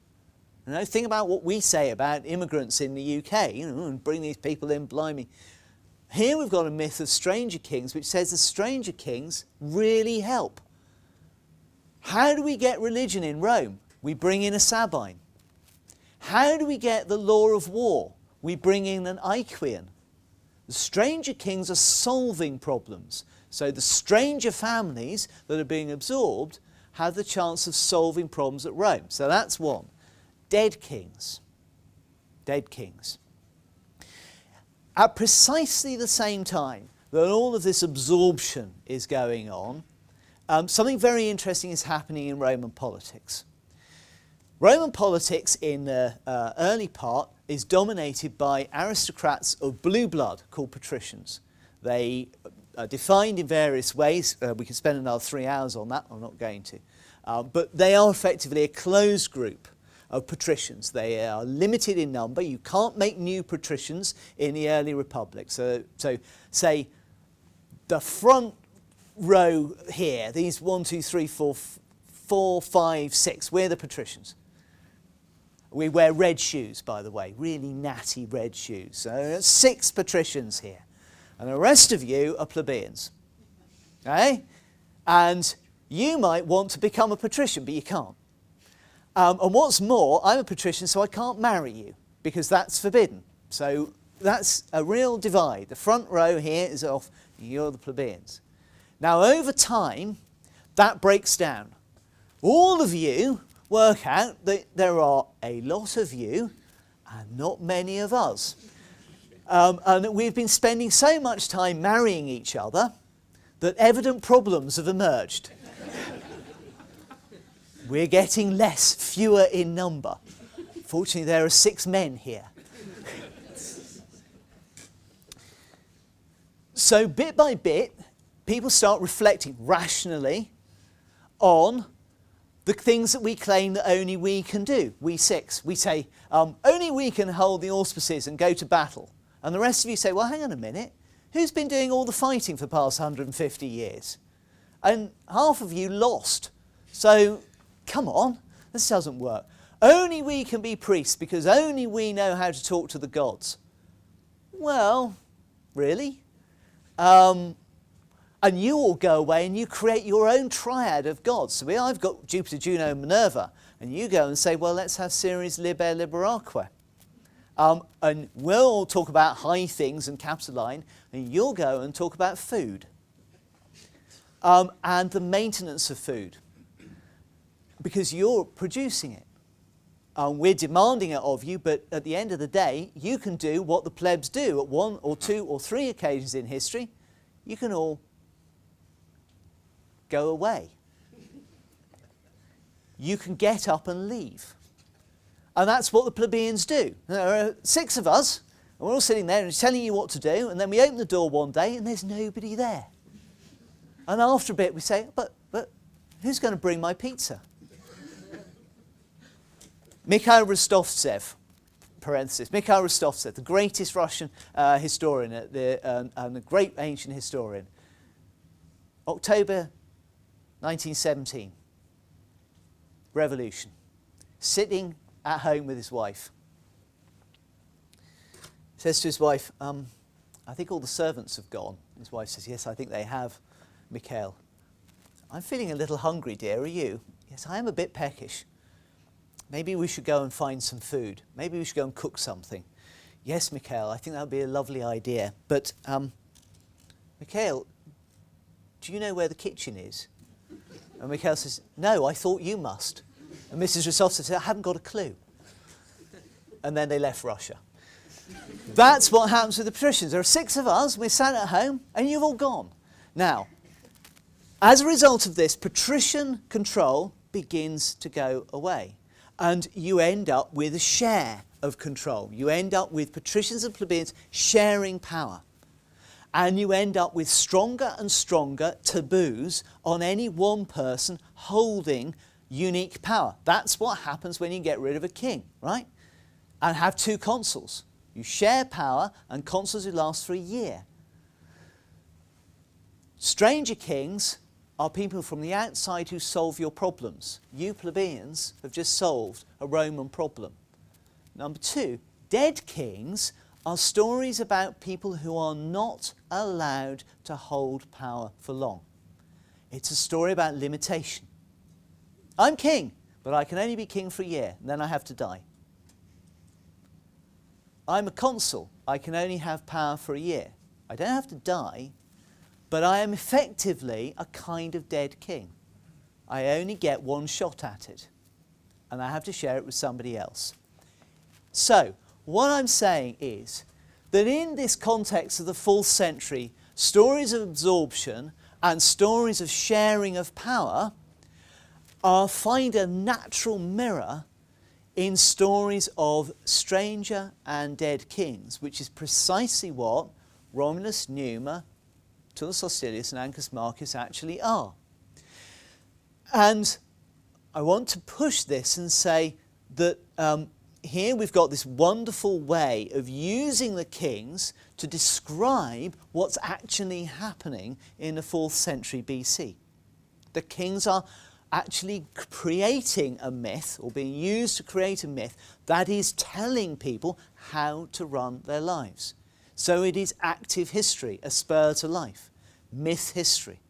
You know, think about what we say about immigrants in the UK, and bring these people in, blimey. Here we've got a myth of stranger kings which says the stranger kings really help. How do we get religion in Rome? We bring in a Sabine. How do we get the law of war? We bring in an Aequian. The stranger kings are solving problems. So the stranger families that are being absorbed have the chance of solving problems at Rome. So that's one. Dead kings. Dead kings. At precisely the same time that all of this absorption is going on, something very interesting is happening in Roman politics. Roman politics in the early part is dominated by aristocrats of blue blood called patricians. They are defined in various ways. We can spend another 3 hours on that. I'm not going to. But they are effectively a closed group of patricians. They are limited in number. You can't make new patricians in the early republic. So say the front row here, these 1, 2, 3, 4, 5, 6, we're the patricians. We wear red shoes, by the way, really natty red shoes. So 6 patricians here. And the rest of you are plebeians. Okay? And you might want to become a patrician, but you can't. And what's more, I'm a patrician, so I can't marry you, because that's forbidden. So that's a real divide. The front row here is off, you're the plebeians. Now, over time, that breaks down. All of you work out that there are a lot of you and not many of us. And that we've been spending so much time marrying each other that evident problems have emerged. We're getting fewer in number. Fortunately, there are 6 men here. So bit by bit, people start reflecting rationally on the things that we claim that only we can do, we 6. We say, only we can hold the auspices and go to battle. And the rest of you say, well, hang on a minute, who's been doing all the fighting for the past 150 years? And half of you lost. So, come on, this doesn't work. Only we can be priests because only we know how to talk to the gods. Well, really? And you all go away and you create your own triad of gods. So I've got Jupiter, Juno, and Minerva. And you go and say, well, let's have Ceres, Liber, Liberaque. And we'll all talk about high things and Capitoline, and you'll go and talk about food. And the maintenance of food. Because you're producing it. We're demanding it of you, but at the end of the day, you can do what the plebs do at 1 or 2 or 3 occasions in history. You can all go away. You can get up and leave. And that's what the plebeians do. There are 6 of us, and we're all sitting there and telling you what to do, and then we open the door one day and there's nobody there. And after a bit we say, but who's going to bring my pizza? Mikhail Rostovtsev, parenthesis, Mikhail Rostovtsev, the greatest Russian historian and a great ancient historian. October 1917, revolution, sitting at home with his wife. He says to his wife, I think all the servants have gone. His wife says, yes, I think they have, Mikhail. I'm feeling a little hungry, dear, are you? Yes, I am a bit peckish. Maybe we should go and find some food. Maybe we should go and cook something. Yes, Mikhail, I think that would be a lovely idea. But, Mikhail, do you know where the kitchen is? And Mikhail says, no, I thought you must. And Mrs. Rostovtsev said, I haven't got a clue. And then they left Russia. That's what happens with the patricians. There are 6 of us, we're sat at home, and you've all gone. Now, as a result of this, patrician control begins to go away. And you end up with a share of control. You end up with patricians and plebeians sharing power. And you end up with stronger and stronger taboos on any one person holding unique power. That's what happens when you get rid of a king, right? And have 2 consuls. You share power and consuls who last for a year. Stranger kings are people from the outside who solve your problems. You plebeians have just solved a Roman problem. Number 2, dead kings are stories about people who are not allowed to hold power for long. It's a story about limitation. I'm king, but I can only be king for a year, and then I have to die. I'm a consul. I can only have power for a year. I don't have to die, but I am effectively a kind of dead king. I only get 1 shot at it, and I have to share it with somebody else. So, what I'm saying is that in this context of the 4th century, stories of absorption and stories of sharing of power find a natural mirror in stories of stranger and dead kings, which is precisely what Romulus, Numa, Tullus Hostilius and Ancus Marcus actually are. And I want to push this and say that here we've got this wonderful way of using the kings to describe what's actually happening in the 4th century BC. The kings are actually creating a myth, or being used to create a myth, that is telling people how to run their lives. So it is active history, a spur to life, myth history.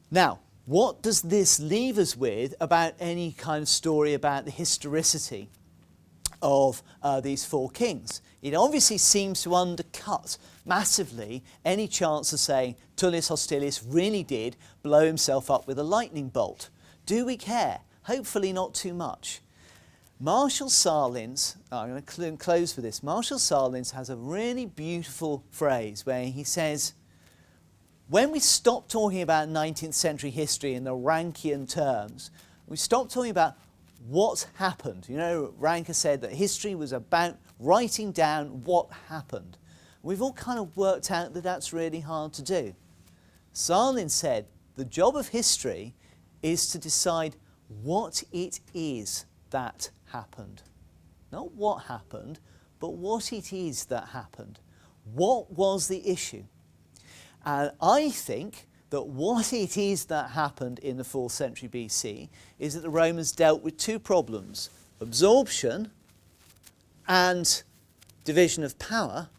Now, what does this leave us with about any kind of story about the historicity of these 4 kings? It obviously seems to undercut massively any chance of saying Tullus Hostilius really did blow himself up with a lightning bolt. Do we care? Hopefully not too much. Marshall Sahlins, I'm going to close with this, Marshall Sahlins has a really beautiful phrase where he says, when we stop talking about 19th century history in the Rankian terms, we stop talking about what happened. You know, Ranke said that history was about writing down what happened. We've all kind of worked out that that's really hard to do. Sahlins said the job of history is to decide what it is that happened. Not what happened, but what it is that happened. What was the issue? And I think that what it is that happened in the 4th century BC is that the Romans dealt with 2 problems: absorption and division of power,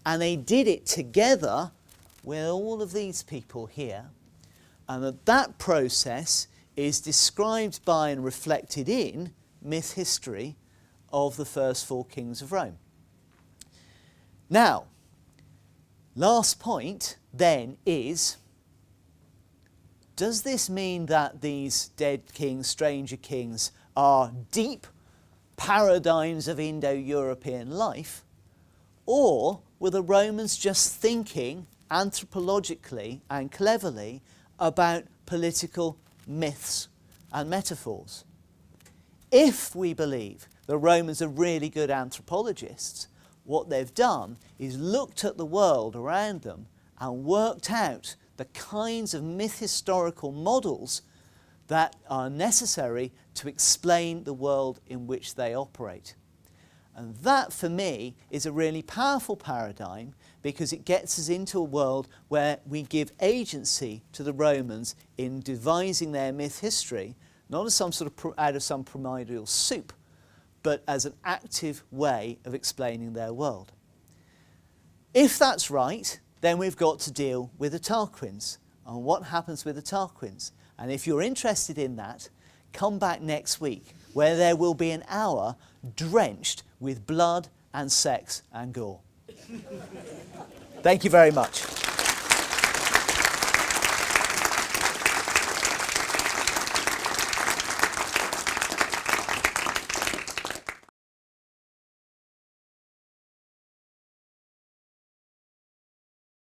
and they did it together with all of these people here, and that process is described by and reflected in myth history of the first 4 kings of Rome. Now, last point then is, does this mean that these dead kings, stranger kings, are deep paradigms of Indo-European life? Or were the Romans just thinking anthropologically and cleverly about political myths and metaphors? If we believe the Romans are really good anthropologists, what they've done is looked at the world around them and worked out the kinds of myth-historical models that are necessary to explain the world in which they operate. And that, for me, is a really powerful paradigm, because it gets us into a world where we give agency to the Romans in devising their myth history, not as some sort of out of some primordial soup, but as an active way of explaining their world. If that's right, then we've got to deal with the Tarquins and what happens with the Tarquins. And if you're interested in that, come back next week, where there will be an hour drenched with blood and sex and gore. Thank you very much.